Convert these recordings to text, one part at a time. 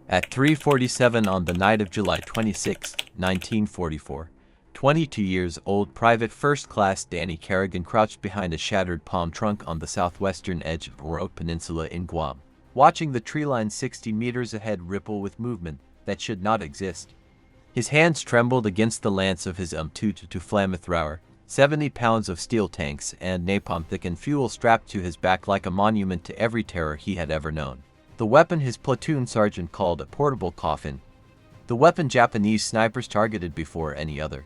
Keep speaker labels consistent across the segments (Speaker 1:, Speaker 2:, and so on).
Speaker 1: At 3:47 on the night of July 26, 1944, 22 years old Private First Class Danny Kerrigan crouched behind a shattered palm trunk on the southwestern edge of Roque Peninsula in Guam, watching the tree line 60 meters ahead ripple with movement that should not exist. His hands trembled against the lance of his M222 Flamethrower, 70 pounds of steel tanks and napalm-thickened fuel strapped to his back like a monument to every terror he had ever known. The weapon his platoon sergeant called a portable coffin. The weapon Japanese snipers targeted before any other.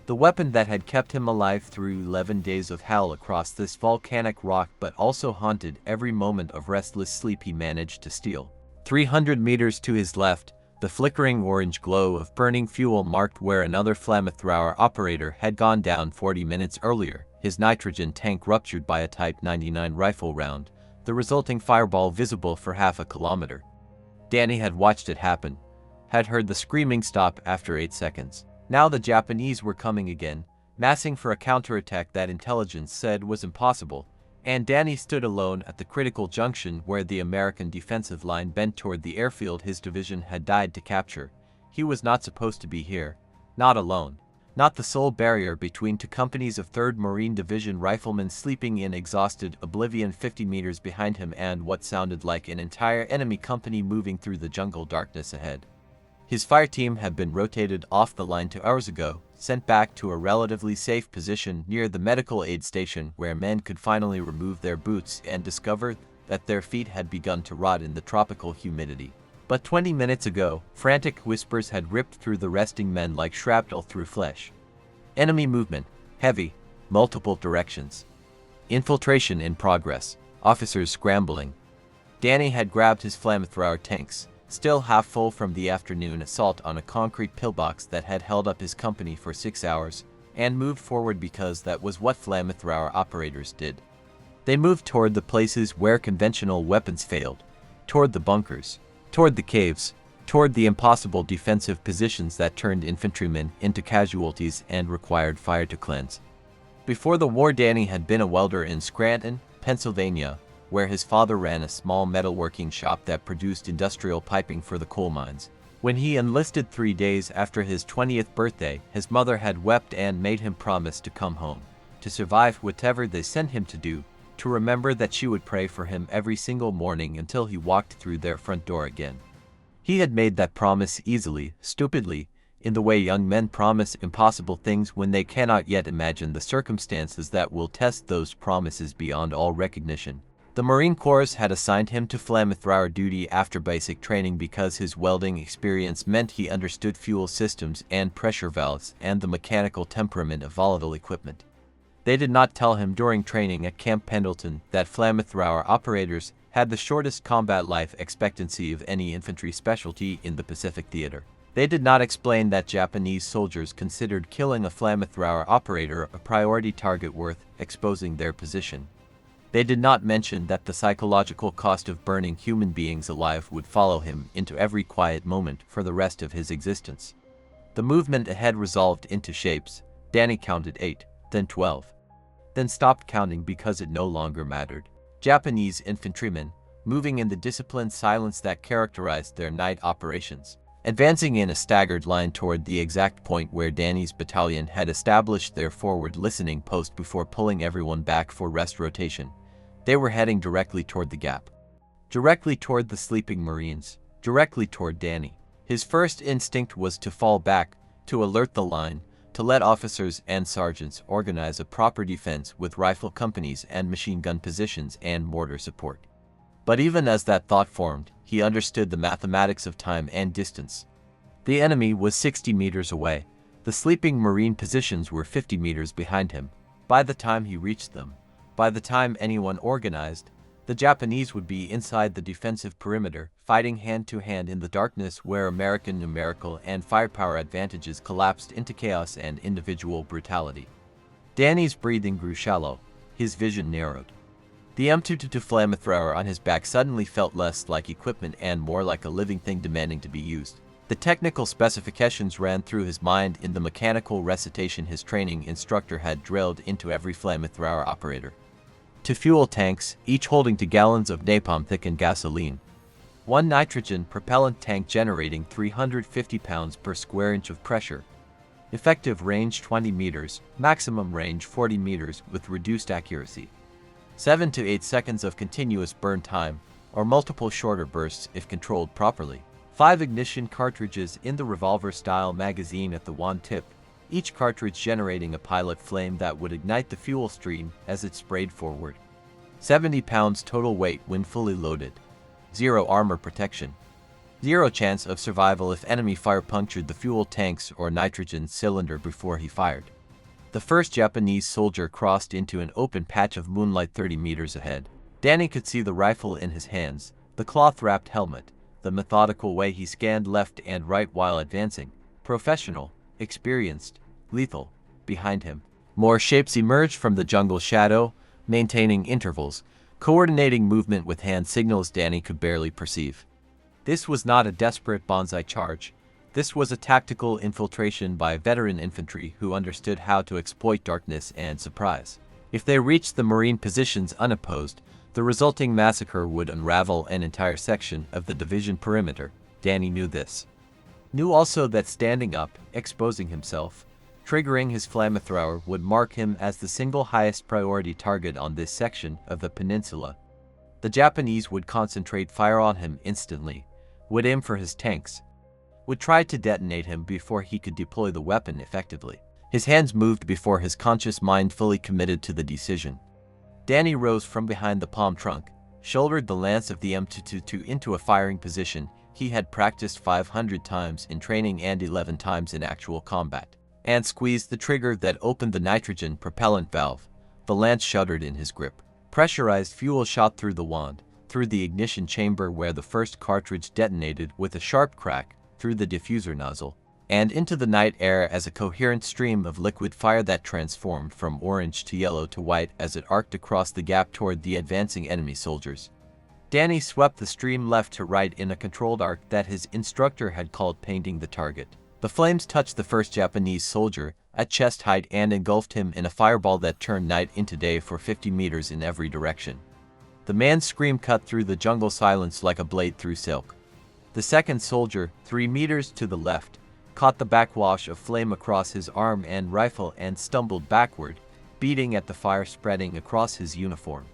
Speaker 1: The weapon that had kept him alive through 11 days of hell across this volcanic rock but also haunted every moment of restless sleep he managed to steal. 300 meters to his left, the flickering orange glow of burning fuel marked where another Flamethrower operator had gone down 40 minutes earlier, his nitrogen tank ruptured by a Type 99 rifle round, the resulting fireball visible for half a kilometer. Danny had watched it happen, had heard the screaming stop after 8 seconds. Now the Japanese were coming again, massing for a counterattack that intelligence said was impossible, and Danny stood alone at the critical junction where the American defensive line bent toward the airfield his division had died to capture. He was not supposed to be here, not alone. Not the sole barrier between two companies of 3rd Marine Division riflemen sleeping in exhausted oblivion 50 meters behind him and what sounded like an entire enemy company moving through the jungle darkness ahead. His fire team had been rotated off the line 2 hours ago, sent back to a relatively safe position near the medical aid station where men could finally remove their boots and discover that their feet had begun to rot in the tropical humidity. But 20 minutes ago, frantic whispers had ripped through the resting men like shrapnel through flesh. Enemy movement, heavy, multiple directions. Infiltration in progress, officers scrambling. Danny had grabbed his Flamethrower tanks, still half full from the afternoon assault on a concrete pillbox that had held up his company for 6 hours, and moved forward because that was what Flamethrower operators did. They moved toward the places where conventional weapons failed, toward the bunkers, toward the caves, toward the impossible defensive positions that turned infantrymen into casualties and required fire to cleanse. Before the war, Danny had been a welder in Scranton, Pennsylvania, where his father ran a small metalworking shop that produced industrial piping for the coal mines. When he enlisted 3 days after his 20th birthday, his mother had wept and made him promise to come home, to survive whatever they sent him to do, to remember that she would pray for him every single morning until he walked through their front door again. He had made that promise easily, stupidly, in the way young men promise impossible things when they cannot yet imagine the circumstances that will test those promises beyond all recognition. The Marine Corps had assigned him to Flamethrower duty after basic training because his welding experience meant he understood fuel systems and pressure valves and the mechanical temperament of volatile equipment. They did not tell him during training at Camp Pendleton that Flamethrower operators had the shortest combat life expectancy of any infantry specialty in the Pacific Theater. They did not explain that Japanese soldiers considered killing a Flamethrower operator a priority target worth exposing their position. They did not mention that the psychological cost of burning human beings alive would follow him into every quiet moment for the rest of his existence. The movement ahead resolved into shapes. Danny counted 8, then 12. Then stopped counting because it no longer mattered. Japanese infantrymen, moving in the disciplined silence that characterized their night operations, advancing in a staggered line toward the exact point where Danny's battalion had established their forward listening post before pulling everyone back for rest rotation. They were heading directly toward the gap. Directly toward the sleeping Marines. Directly toward Danny. His first instinct was to fall back, to alert the line, to let officers and sergeants organize a proper defense with rifle companies and machine gun positions and mortar support. But even as that thought formed, he understood the mathematics of time and distance. The enemy was 60 meters away. The sleeping Marine positions were 50 meters behind him. By the time he reached them, by the time anyone organized, the Japanese would be inside the defensive perimeter, fighting hand-to-hand in the darkness where American numerical and firepower advantages collapsed into chaos and individual brutality. Danny's breathing grew shallow, his vision narrowed. The M222 Flamethrower on his back suddenly felt less like equipment and more like a living thing demanding to be used. The technical specifications ran through his mind in the mechanical recitation his training instructor had drilled into every Flamethrower operator. 2 fuel tanks, each holding 2 gallons of napalm-thickened gasoline. One nitrogen propellant tank generating 350 pounds per square inch of pressure. Effective range 20 meters, maximum range 40 meters with reduced accuracy. 7 to 8 seconds of continuous burn time, or multiple shorter bursts if controlled properly. 5 ignition cartridges in the revolver-style magazine at the wand tip, each cartridge generating a pilot flame that would ignite the fuel stream as it sprayed forward. 70 pounds total weight when fully loaded. 0 armor protection. 0 chance of survival if enemy fire punctured the fuel tanks or nitrogen cylinder before he fired. The first Japanese soldier crossed into an open patch of moonlight 30 meters ahead. Danny could see the rifle in his hands, the cloth-wrapped helmet, the methodical way he scanned left and right while advancing. Professional, experienced, lethal. Behind him, more shapes emerged from the jungle shadow, maintaining intervals, coordinating movement with hand signals Danny could barely perceive. This was not a desperate bonsai charge. This was a tactical infiltration by veteran infantry who understood how to exploit darkness and surprise. If they reached the Marine positions unopposed, the resulting massacre would unravel an entire section of the division perimeter. Danny knew this. Knew also that standing up, exposing himself, triggering his flamethrower would mark him as the single highest priority target on this section of the peninsula. The Japanese would concentrate fire on him instantly, would aim for his tanks, would try to detonate him before he could deploy the weapon effectively. His hands moved before his conscious mind fully committed to the decision. Danny rose from behind the palm trunk, shouldered the lance of the M222 into a firing position he had practiced 500 times in training and 11 times in actual combat, and squeezed the trigger that opened the nitrogen propellant valve. The lance shuddered in his grip. Pressurized fuel shot through the wand, through the ignition chamber where the first cartridge detonated with a sharp crack, through the diffuser nozzle, and into the night air as a coherent stream of liquid fire that transformed from orange to yellow to white as it arced across the gap toward the advancing enemy soldiers. Danny swept the stream left to right in a controlled arc that his instructor had called painting the target. The flames touched the first Japanese soldier at chest height and engulfed him in a fireball that turned night into day for 50 meters in every direction. The man's scream cut through the jungle silence like a blade through silk. The second soldier, 3 meters to the left, caught the backwash of flame across his arm and rifle and stumbled backward, beating at the fire spreading across his uniform.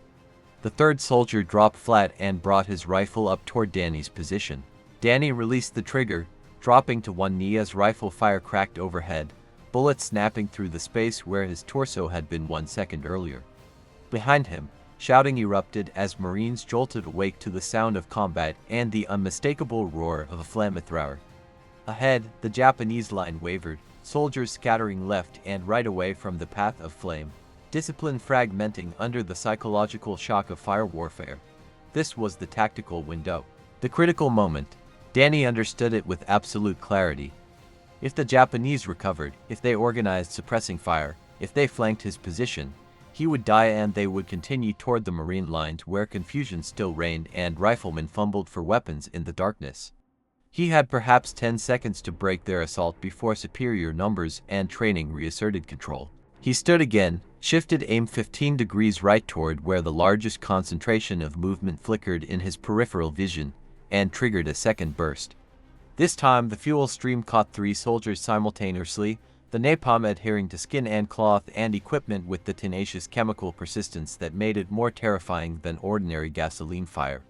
Speaker 1: The third soldier dropped flat and brought his rifle up toward Danny's position. Danny released the trigger, dropping to one knee as rifle fire cracked overhead, bullets snapping through the space where his torso had been 1 second earlier. Behind him, shouting erupted as Marines jolted awake to the sound of combat and the unmistakable roar of a flamethrower. Ahead, the Japanese line wavered, soldiers scattering left and right away from the path of flame, discipline fragmenting under the psychological shock of fire warfare. This was the tactical window. The critical moment. Danny understood it with absolute clarity. If the Japanese recovered, if they organized suppressing fire, if they flanked his position, he would die and they would continue toward the Marine lines where confusion still reigned and riflemen fumbled for weapons in the darkness. He had perhaps 10 seconds to break their assault before superior numbers and training reasserted control. He stood again, shifted aim 15 degrees right toward where the largest concentration of movement flickered in his peripheral vision, and triggered a second burst. This time the fuel stream caught 3 soldiers simultaneously, the napalm adhering to skin and cloth and equipment with the tenacious chemical persistence that made it more terrifying than ordinary gasoline fire.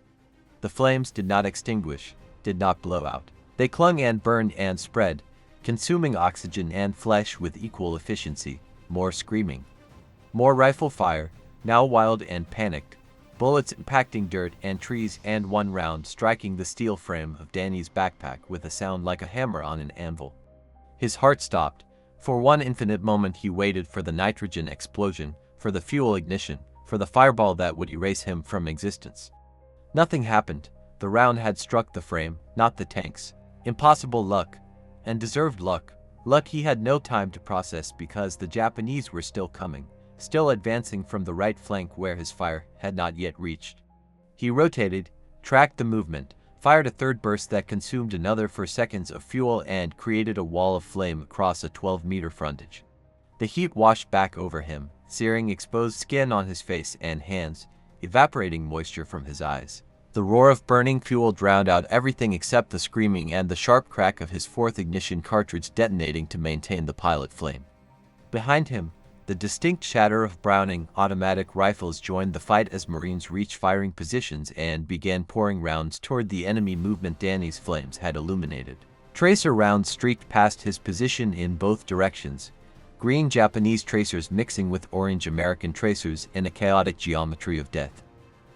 Speaker 1: The flames did not extinguish, did not blow out. They clung and burned and spread, consuming oxygen and flesh with equal efficiency. More screaming. More rifle fire, now wild and panicked. Bullets impacting dirt and trees and one round striking the steel frame of Danny's backpack with a sound like a hammer on an anvil. His heart stopped. For one infinite moment he waited for the nitrogen explosion, for the fuel ignition, for the fireball that would erase him from existence. Nothing happened. The round had struck the frame, not the tanks. Impossible luck. And deserved luck. Luck he had no time to process because the Japanese were still coming, still advancing from the right flank where his fire had not yet reached. He rotated, tracked the movement, fired a third burst that consumed another 4 seconds of fuel and created a wall of flame across a 12-meter frontage. The heat washed back over him, searing exposed skin on his face and hands, evaporating moisture from his eyes. The roar of burning fuel drowned out everything except the screaming and the sharp crack of his fourth ignition cartridge detonating to maintain the pilot flame. Behind him, the distinct chatter of Browning automatic rifles joined the fight as Marines reached firing positions and began pouring rounds toward the enemy movement Danny's flames had illuminated. Tracer rounds streaked past his position in both directions, green Japanese tracers mixing with orange American tracers in a chaotic geometry of death.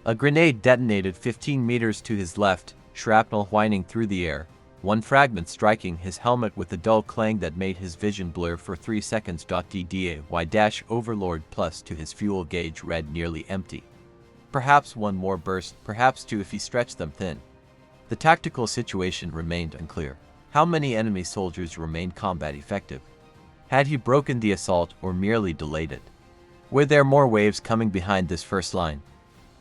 Speaker 1: A grenade detonated 15 meters to his left, shrapnel whining through the air, one fragment striking his helmet with a dull clang that made his vision blur for 3 seconds. DDAY-Overlord plus to his fuel gauge read nearly empty. Perhaps one more burst, perhaps two if he stretched them thin. The tactical situation remained unclear. How many enemy soldiers remained combat effective? Had he broken the assault or merely delayed it? Were there more waves coming behind this first line?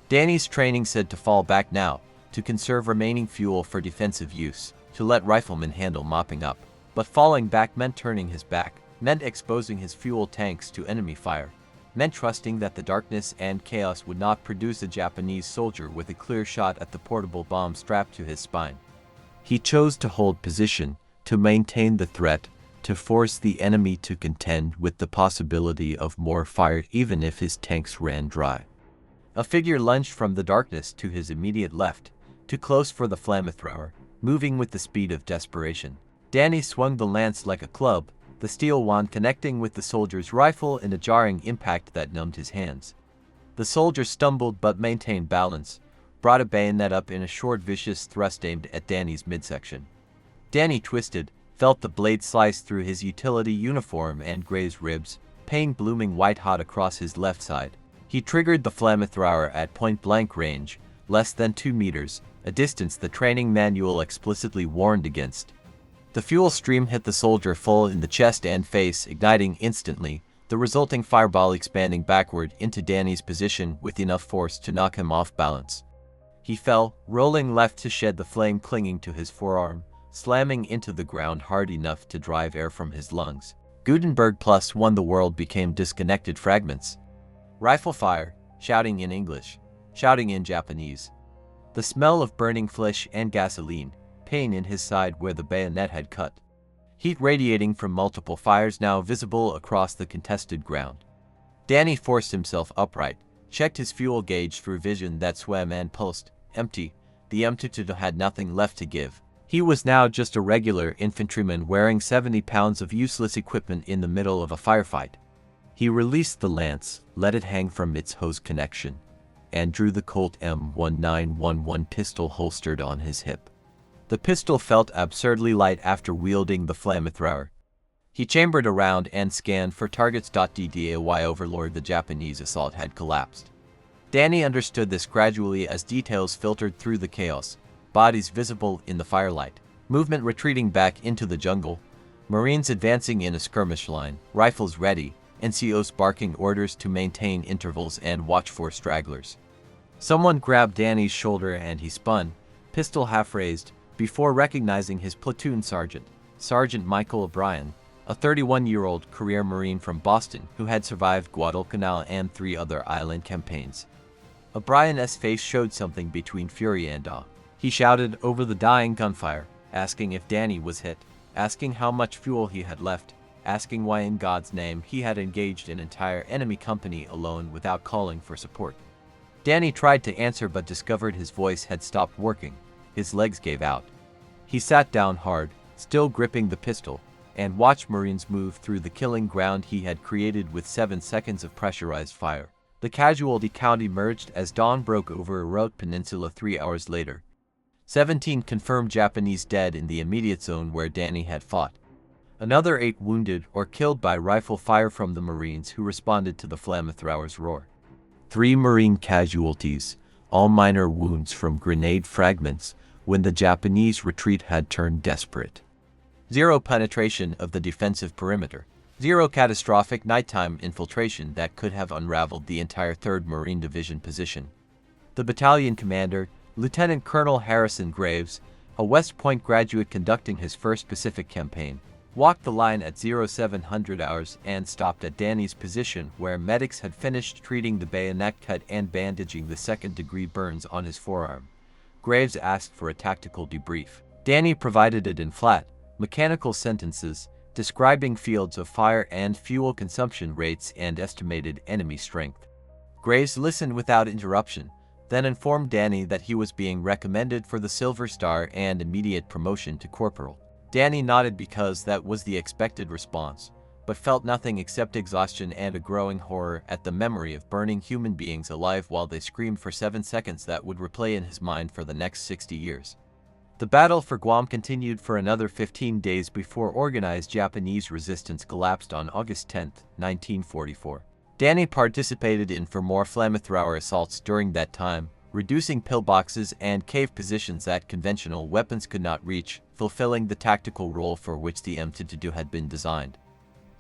Speaker 1: Danny's training said to fall back now, to conserve remaining fuel for defensive use, to let riflemen handle mopping up. But falling back meant turning his back, meant exposing his fuel tanks to enemy fire, meant trusting that the darkness and chaos would not produce a Japanese soldier with a clear shot at the portable bomb strapped to his spine. He chose to hold position, to maintain the threat, to force the enemy to contend with the possibility of more fire even if his tanks ran dry. A figure lunged from the darkness to his immediate left, too close for the Flamethrower, moving with the speed of desperation. Danny swung the lance like a club, the steel wand connecting with the soldier's rifle in a jarring impact that numbed his hands. The soldier stumbled but maintained balance, brought a bayonet up in a short vicious thrust aimed at Danny's midsection. Danny twisted, felt the blade slice through his utility uniform and grazed ribs, pain blooming white-hot across his left side. He triggered the Flamethrower at point-blank range, less than 2 meters, a distance the training manual explicitly warned against. The fuel stream hit the soldier full in the chest and face, igniting instantly, the resulting fireball expanding backward into Danny's position with enough force to knock him off balance. He fell, rolling left to shed the flame clinging to his forearm, slamming into the ground hard enough to drive air from his lungs. Gutenberg plus one the world became disconnected fragments. Rifle fire, shouting in English, shouting in Japanese. The smell of burning flesh and gasoline, pain in his side where the bayonet had cut. Heat radiating from multiple fires now visible across the contested ground. Danny forced himself upright, checked his fuel gauge through vision that swam and pulsed, empty. The emptitude had nothing left to give. He was now just a regular infantryman wearing 70 pounds of useless equipment in the middle of a firefight. He released the lance, let it hang from its hose connection, and drew the Colt M1911 pistol holstered on his hip. The pistol felt absurdly light after wielding the Flamethrower. He chambered around and scanned for targets. DDAY-Overlord the Japanese assault had collapsed. Danny understood this gradually as details filtered through the chaos, bodies visible in the firelight, movement retreating back into the jungle, Marines advancing in a skirmish line, rifles ready, NCOs barking orders to maintain intervals and watch for stragglers. Someone grabbed Danny's shoulder and he spun, pistol half raised, before recognizing his platoon sergeant, Sergeant Michael O'Brien, a 31-year-old career Marine from Boston who had survived Guadalcanal and 3 other island campaigns. O'Brien's face showed something between fury and awe. He shouted over the dying gunfire, asking if Danny was hit, asking how much fuel he had left, asking why in God's name he had engaged an entire enemy company alone without calling for support. Danny tried to answer but discovered his voice had stopped working. His legs gave out. He sat down hard, still gripping the pistol, and watched Marines move through the killing ground he had created with 7 seconds of pressurized fire. The casualty count emerged as dawn broke over Route Peninsula 3 hours later. 17 confirmed Japanese dead in the immediate zone where Danny had fought. Another 8 wounded or killed by rifle fire from the Marines who responded to the Flamethrower's roar. 3 Marine casualties, all minor wounds from grenade fragments, when the Japanese retreat had turned desperate. 0 penetration of the defensive perimeter. 0 catastrophic nighttime infiltration that could have unraveled the entire 3rd Marine Division position. The battalion commander, Lieutenant Colonel Harrison Graves, a West Point graduate conducting his first Pacific campaign, walked the line at 0700 hours and stopped at Danny's position where medics had finished treating the bayonet cut and bandaging the second-degree burns on his forearm. Graves asked for a tactical debrief. Danny provided it in flat, mechanical sentences, describing fields of fire and fuel consumption rates and estimated enemy strength. Graves listened without interruption, then informed Danny that he was being recommended for the Silver Star and immediate promotion to corporal. Danny nodded because that was the expected response, but felt nothing except exhaustion and a growing horror at the memory of burning human beings alive while they screamed for 7 seconds that would replay in his mind for the next 60 years. The battle for Guam continued for another 15 days before organized Japanese resistance collapsed on August 10, 1944. Danny participated in more Flamethrower assaults during that time, reducing pillboxes and cave positions that conventional weapons could not reach, fulfilling the tactical role for which the M22 had been designed.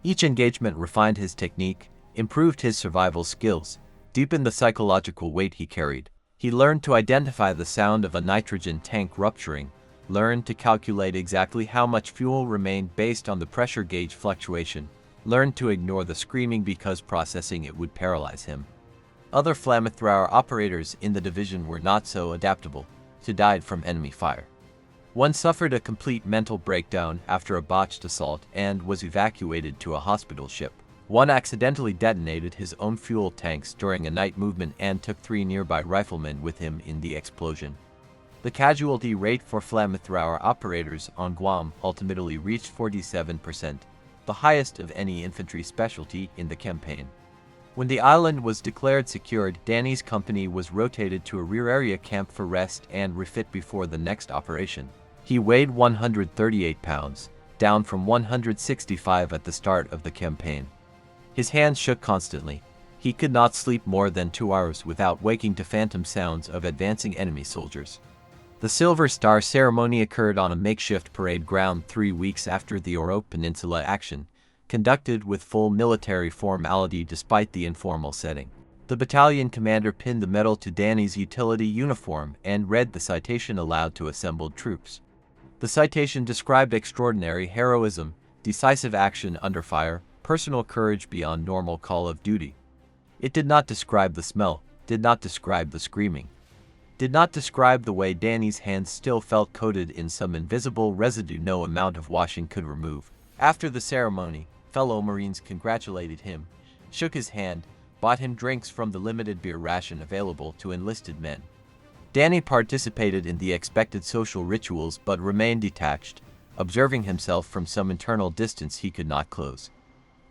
Speaker 1: Each engagement refined his technique, improved his survival skills, deepened the psychological weight he carried. He learned to identify the sound of a nitrogen tank rupturing, learned to calculate exactly how much fuel remained based on the pressure gauge fluctuation, learned to ignore the screaming because processing it would paralyze him. Other Flamethrower operators in the division were not so adaptable, to died from enemy fire. One suffered a complete mental breakdown after a botched assault and was evacuated to a hospital ship. One accidentally detonated his own fuel tanks during a night movement and took 3 nearby riflemen with him in the explosion. The casualty rate for Flamethrower operators on Guam ultimately reached 47%, the highest of any infantry specialty in the campaign. When the island was declared secured, Danny's company was rotated to a rear area camp for rest and refit before the next operation. He weighed 138 pounds, down from 165 at the start of the campaign. His hands shook constantly. He could not sleep more than 2 hours without waking to phantom sounds of advancing enemy soldiers. The Silver Star ceremony occurred on a makeshift parade ground 3 weeks after the Oro Peninsula action, conducted with full military formality despite the informal setting. The battalion commander pinned the medal to Danny's utility uniform and read the citation aloud to assembled troops. The citation described extraordinary heroism, decisive action under fire, personal courage beyond normal call of duty. It did not describe the smell, did not describe the screaming, did not describe the way Danny's hands still felt coated in some invisible residue no amount of washing could remove. After the ceremony, fellow Marines congratulated him, shook his hand, bought him drinks from the limited beer ration available to enlisted men. Danny participated in the expected social rituals but remained detached, observing himself from some internal distance he could not close.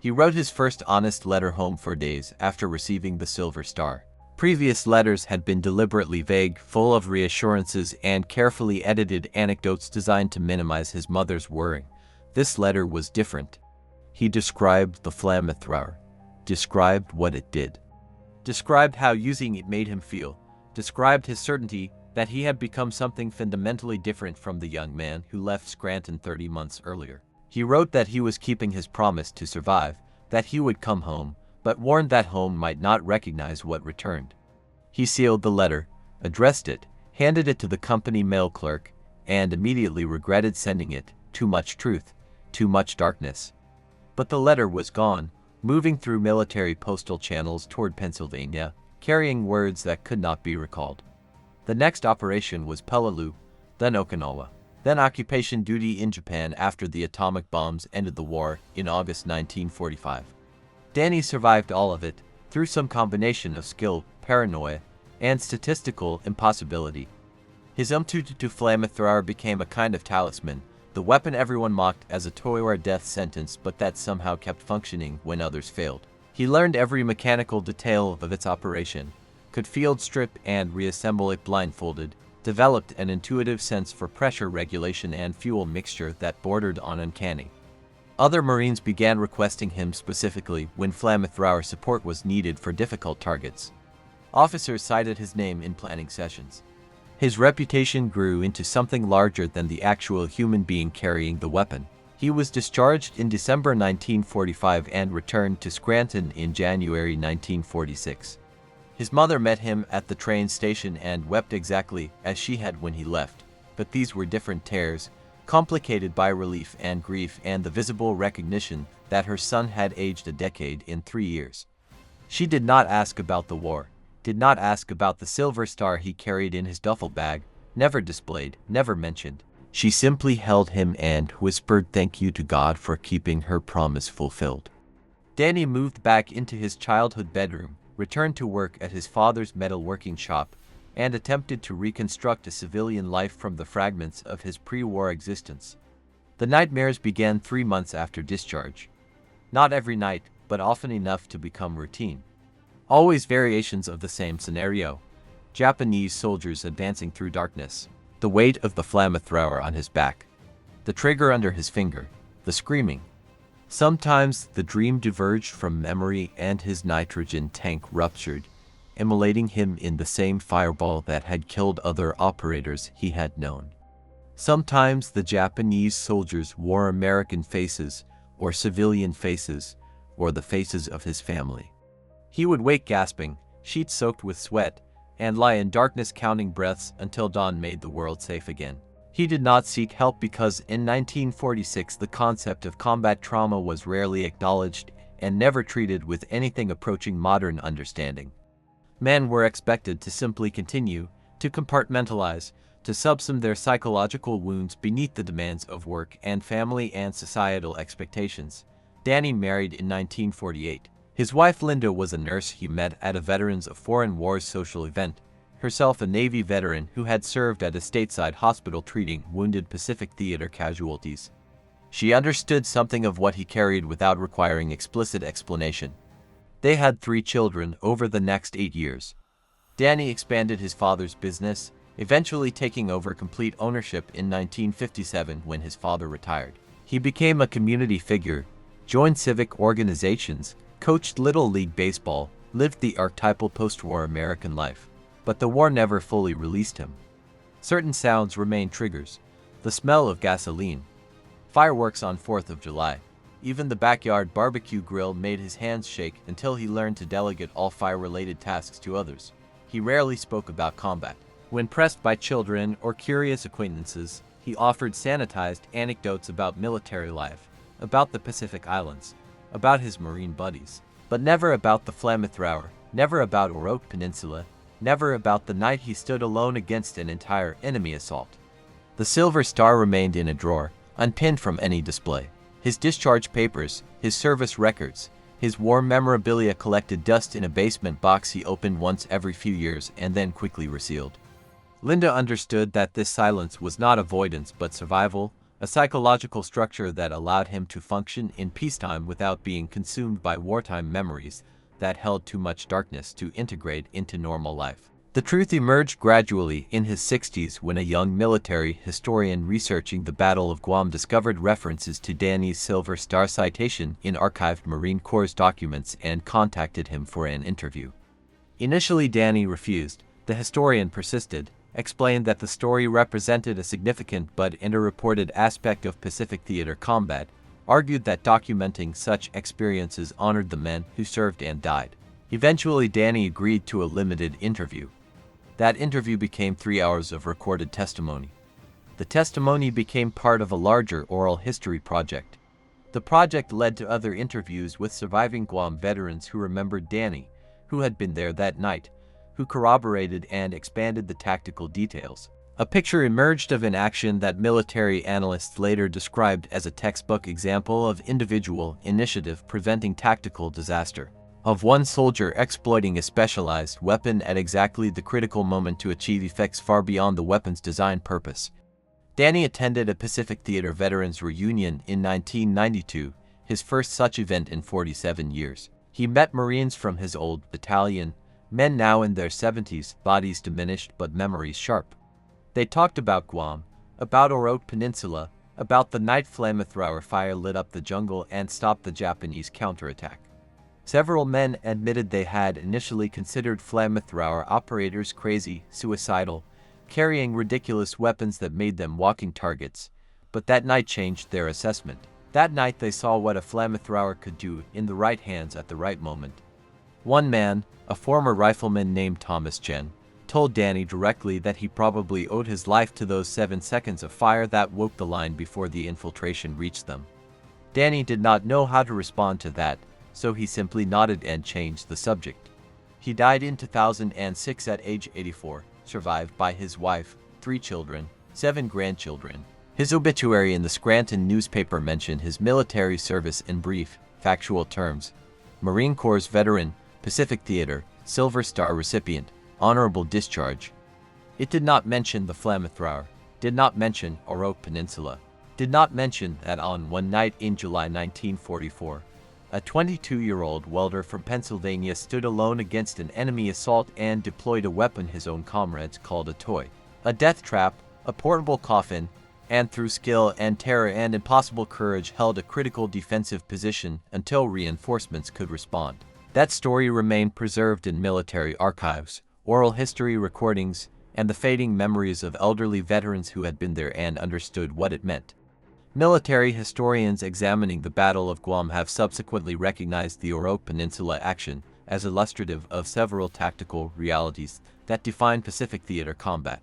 Speaker 1: He wrote his first honest letter home for days after receiving the Silver Star. Previous letters had been deliberately vague, full of reassurances and carefully edited anecdotes designed to minimize his mother's worrying. This letter was different. He described the Flamethrower, described what it did, described how using it made him feel, described his certainty that he had become something fundamentally different from the young man who left Scranton 30 months earlier. He wrote that he was keeping his promise to survive, that he would come home, but warned that home might not recognize what returned. He sealed the letter, addressed it, handed it to the company mail clerk, and immediately regretted sending it. Too much truth, too much darkness. But the letter was gone, moving through military postal channels toward Pennsylvania, carrying words that could not be recalled. The next operation was Peleliu, then Okinawa, then occupation duty in Japan after the atomic bombs ended the war in August 1945. Danny survived all of it, through some combination of skill, paranoia, and statistical impossibility. His M22 Flamethrower became a kind of talisman, the weapon everyone mocked as a toy or a death sentence but that somehow kept functioning when others failed. He learned every mechanical detail of its operation, could field strip and reassemble it blindfolded, developed an intuitive sense for pressure regulation and fuel mixture that bordered on uncanny. Other Marines began requesting him specifically when Flamethrower support was needed for difficult targets. Officers cited his name in planning sessions. His reputation grew into something larger than the actual human being carrying the weapon. He was discharged in December 1945 and returned to Scranton in January 1946. His mother met him at the train station and wept exactly as she had when he left, but these were different tears, complicated by relief and grief and the visible recognition that her son had aged a decade in 3 years. She did not ask about the war, did not ask about the Silver Star he carried in his duffel bag, never displayed, never mentioned. She simply held him and whispered thank you to God for keeping her promise fulfilled. Danny moved back into his childhood bedroom, returned to work at his father's metalworking shop, and attempted to reconstruct a civilian life from the fragments of his pre-war existence. The nightmares began 3 months after discharge. Not every night, but often enough to become routine. Always variations of the same scenario. Japanese soldiers advancing through darkness. The weight of the flamethrower on his back. The trigger under his finger. The screaming. Sometimes the dream diverged from memory and his nitrogen tank ruptured, immolating him in the same fireball that had killed other operators he had known. Sometimes the Japanese soldiers wore American faces, or civilian faces, or the faces of his family. He would wake gasping, sheets soaked with sweat, and lie in darkness counting breaths until dawn made the world safe again. He did not seek help because in 1946 the concept of combat trauma was rarely acknowledged and never treated with anything approaching modern understanding. Men were expected to simply continue, to compartmentalize, to subsume their psychological wounds beneath the demands of work and family and societal expectations. Danny married in 1948. His wife Linda was a nurse he met at a Veterans of Foreign Wars social event, herself a Navy veteran who had served at a stateside hospital treating wounded Pacific Theater casualties. She understood something of what he carried without requiring explicit explanation. They had 3 children over the next 8 years. Danny expanded his father's business, eventually taking over complete ownership in 1957 when his father retired. He became a community figure, joined civic organizations, coached Little League Baseball, lived the archetypal post-war American life. But the war never fully released him. Certain sounds remained triggers. The smell of gasoline. Fireworks on 4th of July. Even the backyard barbecue grill made his hands shake until he learned to delegate all fire-related tasks to others. He rarely spoke about combat. When pressed by children or curious acquaintances, he offered sanitized anecdotes about military life, about the Pacific Islands, about his Marine buddies, but never about the Flamethrower, never about Oroke Peninsula, never about the night he stood alone against an entire enemy assault. The Silver Star remained in a drawer, unpinned from any display. His discharge papers, his service records, his war memorabilia collected dust in a basement box he opened once every few years and then quickly resealed. Linda understood that this silence was not avoidance but survival, a psychological structure that allowed him to function in peacetime without being consumed by wartime memories that held too much darkness to integrate into normal life. The truth emerged gradually in his 60s when a young military historian researching the Battle of Guam discovered references to Danny's Silver Star citation in archived Marine Corps documents and contacted him for an interview. Initially, Danny refused. The historian persisted, explained that the story represented a significant but underreported aspect of Pacific Theater combat, argued that documenting such experiences honored the men who served and died. Eventually, Danny agreed to a limited interview. That interview became 3 hours of recorded testimony. The testimony became part of a larger oral history project. The project led to other interviews with surviving Guam veterans who remembered Danny, who had been there that night, who corroborated and expanded the tactical details. A picture emerged of an action that military analysts later described as a textbook example of individual initiative preventing tactical disaster, of one soldier exploiting a specialized weapon at exactly the critical moment to achieve effects far beyond the weapon's design purpose. Danny attended a Pacific Theater Veterans Reunion in 1992, his first such event in 47 years. He met Marines from his old battalion, men now in their 70s, bodies diminished but memories sharp. They talked about Guam, about Oroke Peninsula, about the night Flamethrower fire lit up the jungle and stopped the Japanese counterattack. Several men admitted they had initially considered Flamethrower operators crazy, suicidal, carrying ridiculous weapons that made them walking targets, but that night changed their assessment. That night they saw what a Flamethrower could do in the right hands at the right moment. One man, a former rifleman named Thomas Chen, told Danny directly that he probably owed his life to those 7 seconds of fire that woke the line before the infiltration reached them. Danny did not know how to respond to that, so he simply nodded and changed the subject. He died in 2006 at age 84, survived by his wife, 3 children, 7 grandchildren. His obituary in the Scranton newspaper mentioned his military service in brief, factual terms. Marine Corps veteran, Pacific Theater, Silver Star recipient, honorable discharge. It did not mention the Flamethrower, did not mention Oroke Peninsula, did not mention that on one night in July 1944, a 22-year-old welder from Pennsylvania stood alone against an enemy assault and deployed a weapon his own comrades called a toy, a death trap, a portable coffin, and through skill and terror and impossible courage held a critical defensive position until reinforcements could respond. That story remained preserved in military archives, oral history recordings, and the fading memories of elderly veterans who had been there and understood what it meant. Military historians examining the Battle of Guam have subsequently recognized the Oroke Peninsula action as illustrative of several tactical realities that define Pacific Theater combat.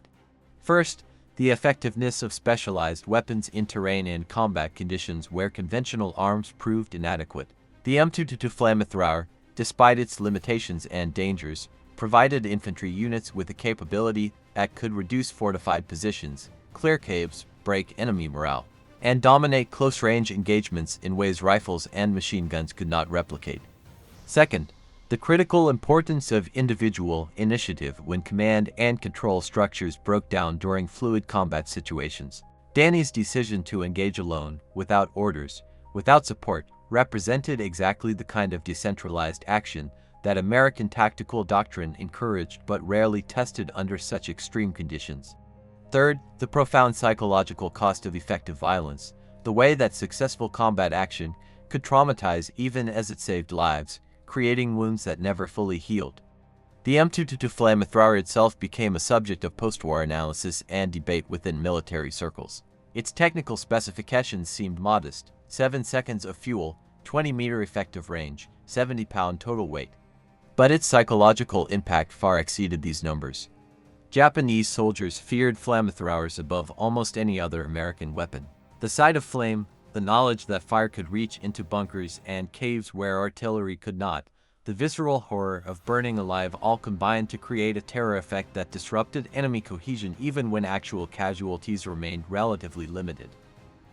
Speaker 1: First, the effectiveness of specialized weapons in terrain and combat conditions where conventional arms proved inadequate. The M222 Flamethrower, despite its limitations and dangers, provided infantry units with a capability that could reduce fortified positions, clear caves, break enemy morale, and dominate close-range engagements in ways rifles and machine guns could not replicate. Second, the critical importance of individual initiative when command and control structures broke down during fluid combat situations. Danny's decision to engage alone, without orders, without support, represented exactly the kind of decentralized action that American tactical doctrine encouraged but rarely tested under such extreme conditions. Third, the profound psychological cost of effective violence, the way that successful combat action could traumatize even as it saved lives, creating wounds that never fully healed. The M222 Flamethrower itself became a subject of post-war analysis and debate within military circles. Its technical specifications seemed modest: 7 seconds of fuel, 20-meter effective range, 70-pound total weight. But its psychological impact far exceeded these numbers. Japanese soldiers feared flamethrowers above almost any other American weapon. The sight of flame, the knowledge that fire could reach into bunkers and caves where artillery could not, the visceral horror of burning alive all combined to create a terror effect that disrupted enemy cohesion even when actual casualties remained relatively limited.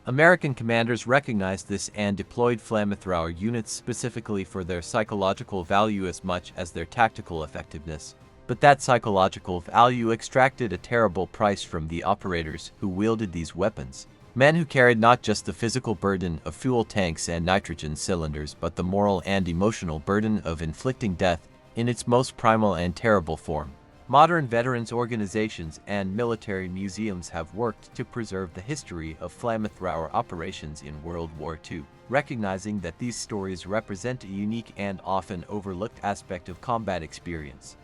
Speaker 1: American commanders recognized this and deployed flamethrower units specifically for their psychological value as much as their tactical effectiveness. But that psychological value extracted a terrible price from the operators who wielded these weapons. Men who carried not just the physical burden of fuel tanks and nitrogen cylinders, but the moral and emotional burden of inflicting death in its most primal and terrible form. Modern veterans organizations and military museums have worked to preserve the history of flamethrower operations in World War II, recognizing that these stories represent a unique and often overlooked aspect of combat experience.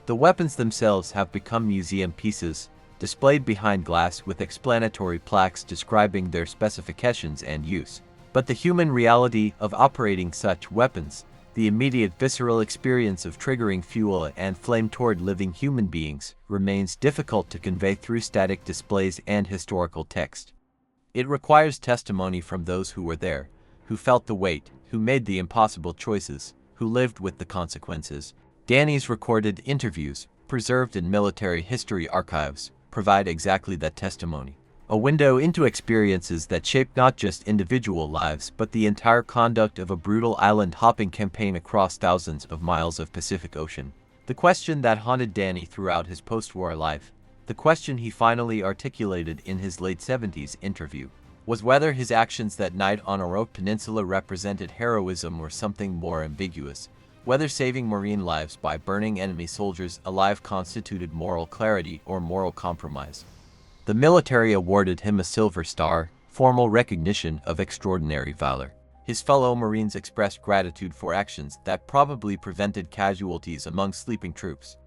Speaker 1: The weapons themselves have become museum pieces, displayed behind glass with explanatory plaques describing their specifications and use. But the human reality of operating such weapons, the immediate visceral experience of triggering fuel and flame toward living human beings, remains difficult to convey through static displays and historical text. It requires testimony from those who were there, who felt the weight, who made the impossible choices, who lived with the consequences. Danny's recorded interviews, preserved in military history archives, provide exactly that testimony. A window into experiences that shaped not just individual lives, but the entire conduct of a brutal island-hopping campaign across thousands of miles of Pacific Ocean. The question that haunted Danny throughout his post-war life, the question he finally articulated in his late 70s interview, was whether his actions that night on Oroke Peninsula represented heroism or something more ambiguous, whether saving Marine lives by burning enemy soldiers alive constituted moral clarity or moral compromise. The military awarded him a Silver Star, formal recognition of extraordinary valor. His fellow Marines expressed gratitude for actions that probably prevented casualties among sleeping troops.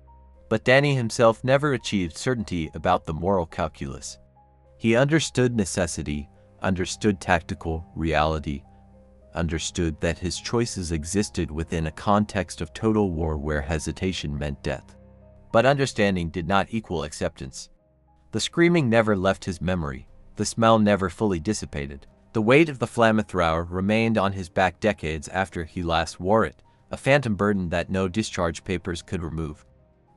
Speaker 1: But Danny himself never achieved certainty about the moral calculus. He understood necessity, understood tactical reality, understood that his choices existed within a context of total war where hesitation meant death. But understanding did not equal acceptance. The screaming never left his memory, the smell never fully dissipated. The weight of the flamethrower remained on his back decades after he last wore it, a phantom burden that no discharge papers could remove.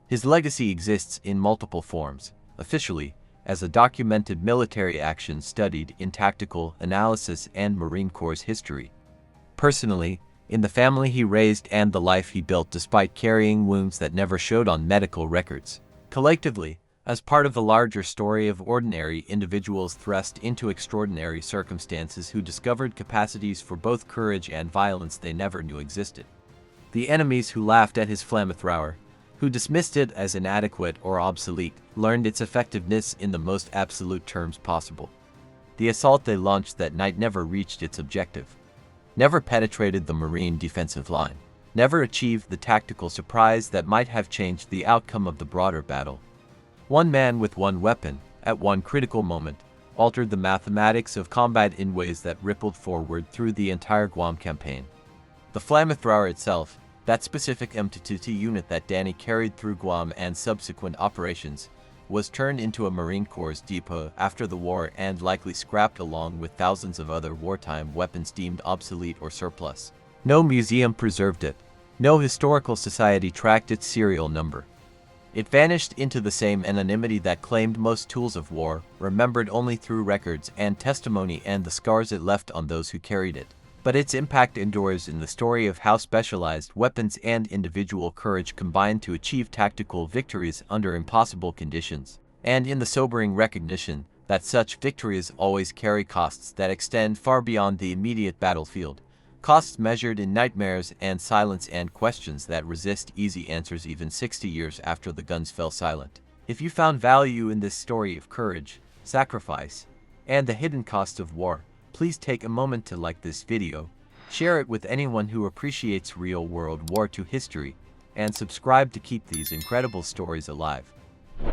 Speaker 1: His legacy exists in multiple forms: officially, as a documented military action studied in tactical analysis and Marine Corps history. Personally, in the family he raised and the life he built despite carrying wounds that never showed on medical records. Collectively, as part of the larger story of ordinary individuals thrust into extraordinary circumstances who discovered capacities for both courage and violence they never knew existed. The enemies who laughed at his flamethrower, who dismissed it as inadequate or obsolete, learned its effectiveness in the most absolute terms possible. The assault they launched that night never reached its objective, never penetrated the Marine defensive line, never achieved the tactical surprise that might have changed the outcome of the broader battle. One man with one weapon, at one critical moment, altered the mathematics of combat in ways that rippled forward through the entire Guam campaign. The flamethrower itself, that specific M2T unit that Danny carried through Guam and subsequent operations, was turned into a Marine Corps depot after the war and likely scrapped along with thousands of other wartime weapons deemed obsolete or surplus. No museum preserved it. No historical society tracked its serial number. It vanished into the same anonymity that claimed most tools of war, remembered only through records and testimony and the scars it left on those who carried it. But its impact endures in the story of how specialized weapons and individual courage combined to achieve tactical victories under impossible conditions, and in the sobering recognition that such victories always carry costs that extend far beyond the immediate battlefield. Costs measured in nightmares and silence and questions that resist easy answers even 60 years after the guns fell silent. If you found value in this story of courage, sacrifice, and the hidden cost of war, please take a moment to like this video, share it with anyone who appreciates real World War II history, and subscribe to keep these incredible stories alive.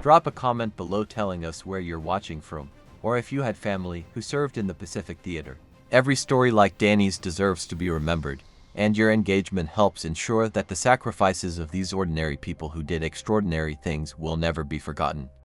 Speaker 1: Drop a comment below telling us where you're watching from, or if you had family who served in the Pacific Theater. Every story like Danny's deserves to be remembered, and your engagement helps ensure that the sacrifices of these ordinary people who did extraordinary things will never be forgotten.